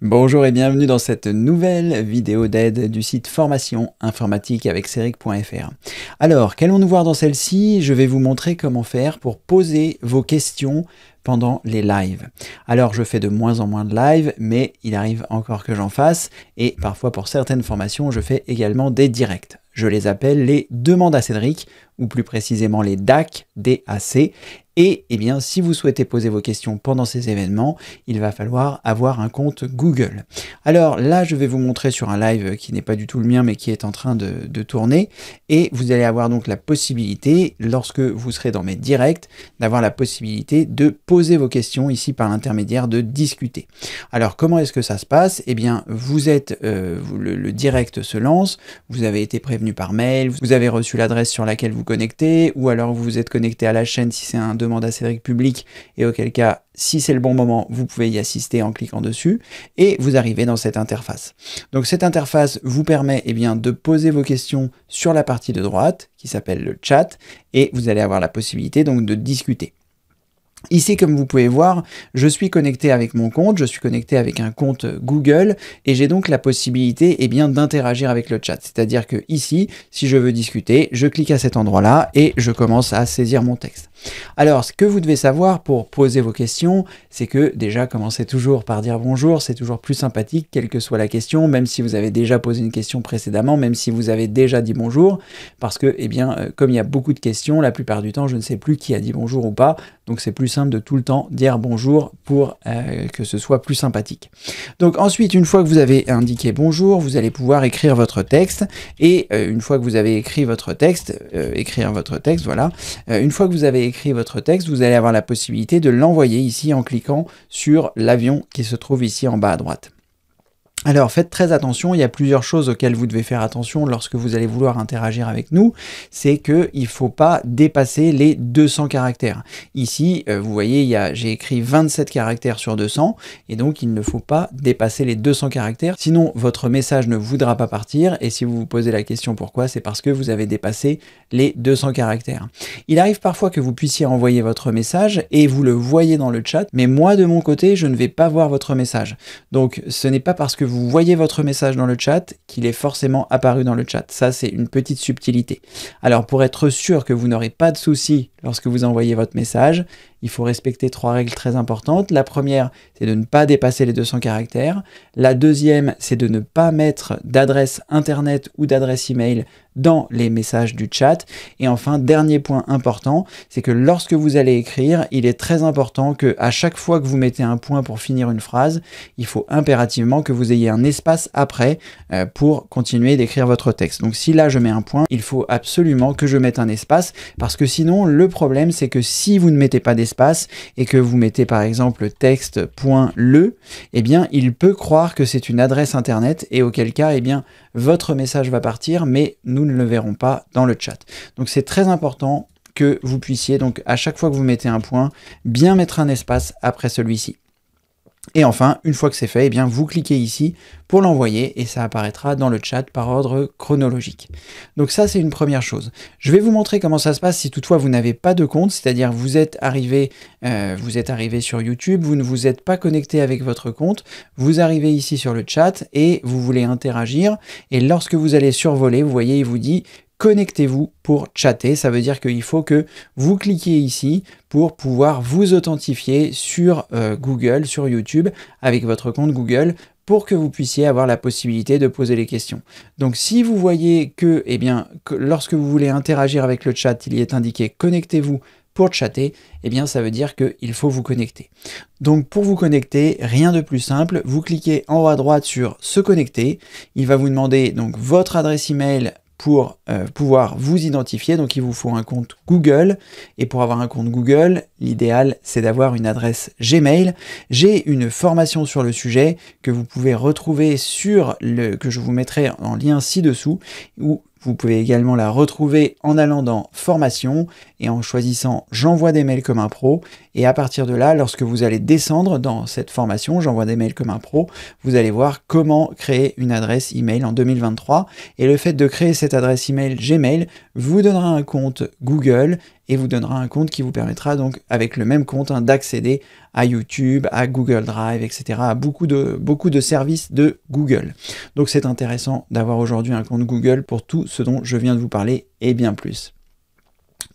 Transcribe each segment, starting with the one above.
Bonjour et bienvenue dans cette nouvelle vidéo d'aide du site formation informatique avec Ceric.fr. Alors, qu'allons-nous voir dans celle-ci? Je vais vous montrer comment faire pour poser vos questions pendant les lives. Alors, je fais de moins en moins de lives, mais il arrive encore que j'en fasse, et parfois pour certaines formations, je fais également des directs. Je les appelle les demandes à Cédric, ou plus précisément les DAC, DAC. Et eh bien, si vous souhaitez poser vos questions pendant ces événements, il va falloir avoir un compte Google. Alors là, je vais vous montrer sur un live qui n'est pas du tout le mien, mais qui est en train de tourner. Et vous allez avoir donc la possibilité, lorsque vous serez dans mes directs, d'avoir la possibilité de poser vos questions ici par l'intermédiaire de discuter. Alors, comment est-ce que ça se passe? Eh bien, vous êtes, le direct se lance, vous avez été prévenu par mail, vous avez reçu l'adresse sur laquelle vous connectez, ou alors vous vous êtes connecté à la chaîne si c'est un demande à Cédric public, et auquel cas, si c'est le bon moment, vous pouvez y assister en cliquant dessus, et vous arrivez dans cette interface. Donc cette interface vous permet de poser vos questions sur la partie de droite, qui s'appelle le chat, et vous allez avoir la possibilité donc de discuter. Ici, comme vous pouvez voir, je suis connecté avec mon compte, je suis connecté avec un compte Google et j'ai donc la possibilité d'interagir avec le chat. C'est-à-dire que ici, si je veux discuter, je clique à cet endroit-là et je commence à saisir mon texte. Alors, ce que vous devez savoir pour poser vos questions, c'est que déjà, commencez toujours par dire bonjour, c'est toujours plus sympathique, quelle que soit la question, même si vous avez déjà posé une question précédemment, même si vous avez déjà dit bonjour, parce que, comme il y a beaucoup de questions, la plupart du temps, je ne sais plus qui a dit bonjour ou pas, donc c'est plus simple de tout le temps dire bonjour pour que ce soit plus sympathique. Donc ensuite, une fois que vous avez indiqué bonjour, vous allez pouvoir écrire votre texte, et une fois que vous avez écrit votre texte, voilà, une fois que vous avez écrit votre texte, vous allez avoir la possibilité de l'envoyer ici en cliquant sur l'avion qui se trouve ici en bas à droite. Alors faites très attention, il y a plusieurs choses auxquelles vous devez faire attention lorsque vous allez vouloir interagir avec nous, c'est qu'il ne faut pas dépasser les 200 caractères. Ici, vous voyez, j'ai écrit 27 caractères sur 200, et donc il ne faut pas dépasser les 200 caractères, sinon votre message ne voudra pas partir, et si vous vous posez la question pourquoi, c'est parce que vous avez dépassé les 200 caractères. Il arrive parfois que vous puissiez envoyer votre message, et vous le voyez dans le chat, mais moi de mon côté, je ne vais pas voir votre message. Donc ce n'est pas parce que vous voyez votre message dans le chat qu'il est forcément apparu dans le chat. Ça, c'est une petite subtilité. Alors, pour être sûr que vous n'aurez pas de soucis lorsque vous envoyez votre message, il faut respecter 3 règles très importantes. La première, c'est de ne pas dépasser les 200 caractères. La deuxième, c'est de ne pas mettre d'adresse internet ou d'adresse email dans les messages du chat. Et enfin, dernier point important, c'est que lorsque vous allez écrire, il est très important que à chaque fois que vous mettez un point pour finir une phrase, il faut impérativement que vous ayez un espace après pour continuer d'écrire votre texte. Donc si là je mets un point, il faut absolument que je mette un espace, parce que sinon le problème c'est que si vous ne mettez pas d'espace et que vous mettez par exemple texte.le, eh bien il peut croire que c'est une adresse internet, et auquel cas votre message va partir, mais nous ne le verrons pas dans le chat. Donc c'est très important que vous puissiez, donc à chaque fois que vous mettez un point, bien mettre un espace après celui-ci. Et enfin, une fois que c'est fait, vous cliquez ici pour l'envoyer et ça apparaîtra dans le chat par ordre chronologique. Donc ça, c'est une première chose. Je vais vous montrer comment ça se passe si toutefois vous n'avez pas de compte, c'est-à-dire vous êtes arrivé sur YouTube, vous ne vous êtes pas connecté avec votre compte, vous arrivez ici sur le chat et vous voulez interagir, et lorsque vous allez survoler, vous voyez, il vous dit connectez-vous pour chatter. Ça veut dire qu'il faut que vous cliquiez ici pour pouvoir vous authentifier sur Google, sur YouTube, avec votre compte Google, pour que vous puissiez avoir la possibilité de poser les questions. Donc si vous voyez que lorsque vous voulez interagir avec le chat, il y est indiqué connectez-vous pour chatter, ça veut dire qu'il faut vous connecter. Donc pour vous connecter, rien de plus simple, vous cliquez en haut à droite sur se connecter, il va vous demander donc votre adresse email pour pouvoir vous identifier. Donc il vous faut un compte Google, et pour avoir un compte Google, l'idéal c'est d'avoir une adresse Gmail. J'ai une formation sur le sujet que vous pouvez retrouver que je vous mettrai en lien ci-dessous, où vous pouvez également la retrouver en allant dans formation et en choisissant j'envoie des mails comme un pro, et à partir de là, lorsque vous allez descendre dans cette formation j'envoie des mails comme un pro, vous allez voir comment créer une adresse email en 2023, et le fait de créer cette adresse email Gmail vous donnera un compte Google et vous donnera un compte qui vous permettra donc avec le même compte d'accéder à YouTube, à Google Drive, etc., à beaucoup de services de Google. Donc c'est intéressant d'avoir aujourd'hui un compte Google pour tout ce dont je viens de vous parler et bien plus.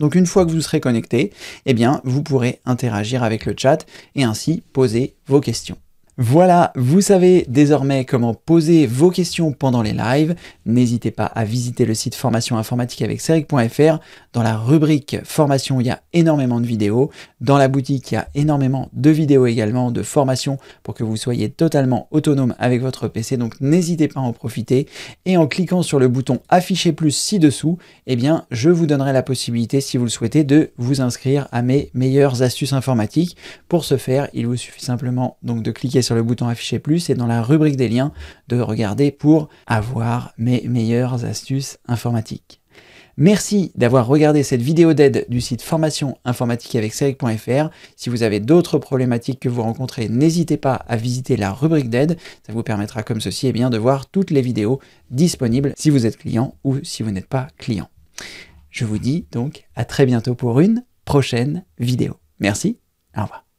Donc une fois que vous serez connecté, eh bien vous pourrez interagir avec le chat et ainsi poser vos questions. Voilà, vous savez désormais comment poser vos questions pendant les lives. N'hésitez pas à visiter le site formation informatique avec Ceric.fr. Dans la rubrique formation, il y a énormément de vidéos. Dans la boutique, il y a énormément de vidéos également, de formation pour que vous soyez totalement autonome avec votre PC. Donc n'hésitez pas à en profiter. Et en cliquant sur le bouton afficher plus ci-dessous, eh bien je vous donnerai la possibilité, si vous le souhaitez, de vous inscrire à mes meilleures astuces informatiques. Pour ce faire, il vous suffit simplement donc de cliquer sur le bouton afficher plus et dans la rubrique des liens de regarder pour avoir mes meilleures astuces informatiques. Merci d'avoir regardé cette vidéo d'aide du site formation informatique avec Ceric.fr. Si vous avez d'autres problématiques que vous rencontrez, n'hésitez pas à visiter la rubrique d'aide. Ça vous permettra comme ceci eh bien, de voir toutes les vidéos disponibles si vous êtes client ou si vous n'êtes pas client. Je vous dis donc à très bientôt pour une prochaine vidéo. Merci, au revoir.